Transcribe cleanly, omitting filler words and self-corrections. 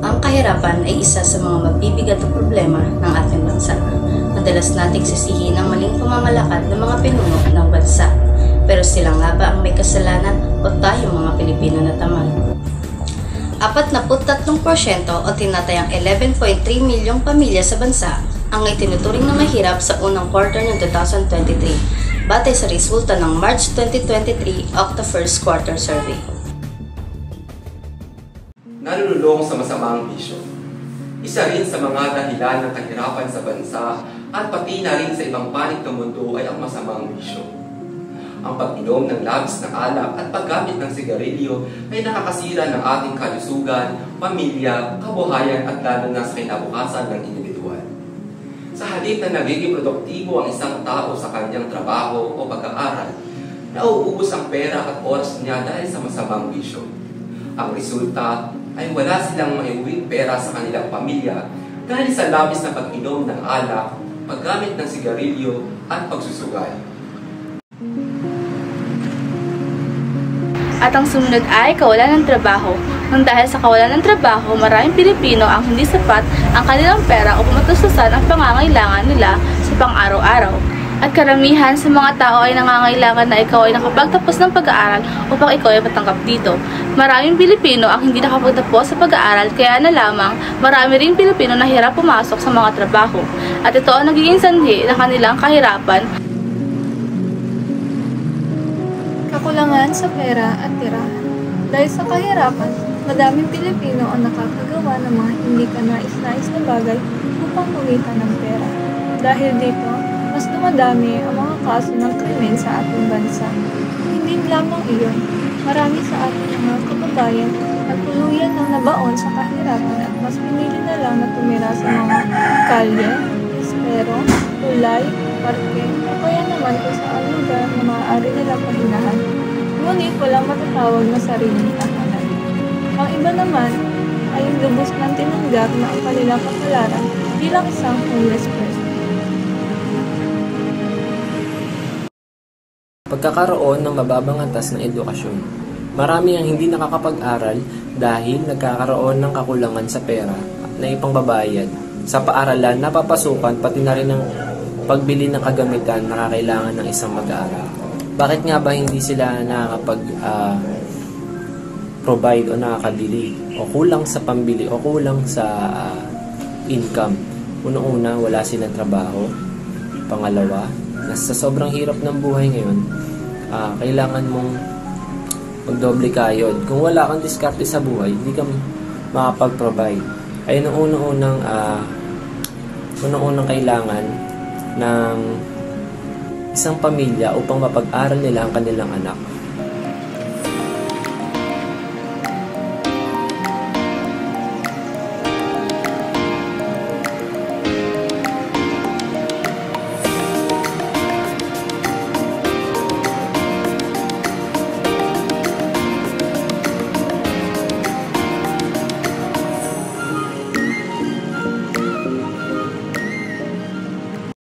Ang kahirapan ay isa sa mga mabibigat na problema ng ating bansa. Madalas nating sisihin ang maling pamamalakad ng mga pinuno ng bansa. Pero sila nga ba ang may kasalanan o tayo mga Pilipino na tamad? 43% o tinatayang 11.3 milyong pamilya sa bansa ang itinuturing na mahirap sa unang quarter ng 2023 batay sa resulta ng March 2023 Octa First Quarter Survey. Nalululong sa masamang bisyo. Isa rin sa mga dahilan ng kahirapan sa bansa at pati na rin sa ibang panig ng mundo ay ang masamang bisyo. Ang pag-inom ng labis na alak at paggamit ng sigarilyo ay nakakasira ng ating kalusugan, pamilya, kabuhayan at lalo na sa kinabukasan ng individual. Sa halip na nagiging produktibo ang isang tao sa kanyang trabaho o pag-aaral, nauubos ang pera at oras niya dahil sa masamang bisyo. Ang resulta ay wala silang maiuwing pera sa kanilang pamilya dahil sa labis na pag-inom ng alak, paggamit ng sigarilyo at pagsusugal. At ang sumunod ay kawalan ng trabaho. Nang dahil sa kawalan ng trabaho, maraming Pilipino ang hindi sapat ang kanilang pera upang matustusan ang pangangailangan nila sa pang-araw-araw. At karamihan sa mga tao ay nangangailangan na ikaw ay nakapagtapos ng pag-aaral upang ikaw ay matanggap dito. Maraming Pilipino ang hindi nakapagtapos sa pag-aaral kaya na lamang marami ring Pilipino na hirap pumasok sa mga trabaho. At ito ang nagiging sanhi ng kanilang kahirapan. Kakulangan sa pera at tirahan. Dahil sa kahirapan, madaming Pilipino ang nakakagawa ng mga hindi kanais-nais na bagay upang kumita ng pera. Dahil dito, mas dumadami ang mga kaso ng krimen sa ating bansa. Hindi lamang iyon, marami sa ating mga kababayan at tuluyan ng nabaon sa kahirapan at mas pinili na lang na tumira sa mga kalye, espero, tulay, parke, o kaya naman kung saan lugar na maaari nilang pahinahan. Ngunit walang matatawag na sariling tahanan. Ang iba naman ay lubos ng tinanggap na ang kanilang kapalaran bilang isang homeless person. Pagkakaroon ng mababang antas ng edukasyon. Marami ang hindi nakakapag-aral dahil nagkakaroon ng kakulangan sa pera na ipangbabayad sa paaralan na papasukan pati na rin ang pagbili ng kagamitan na kakailangan ng isang mag-aaral. Bakit nga ba hindi sila nakakapag-provide o nakakabili o kulang sa pambili o kulang sa income? Unang-una, wala silang trabaho. Pangalawa, sa sobrang hirap ng buhay ngayon, kailangan mong magdoble kayod. Kung wala kang diskarte sa buhay, hindi ka makapag-provide. Ayun ang unang-unang kailangan ng isang pamilya upang mapag-aral nila ang kanilang anak.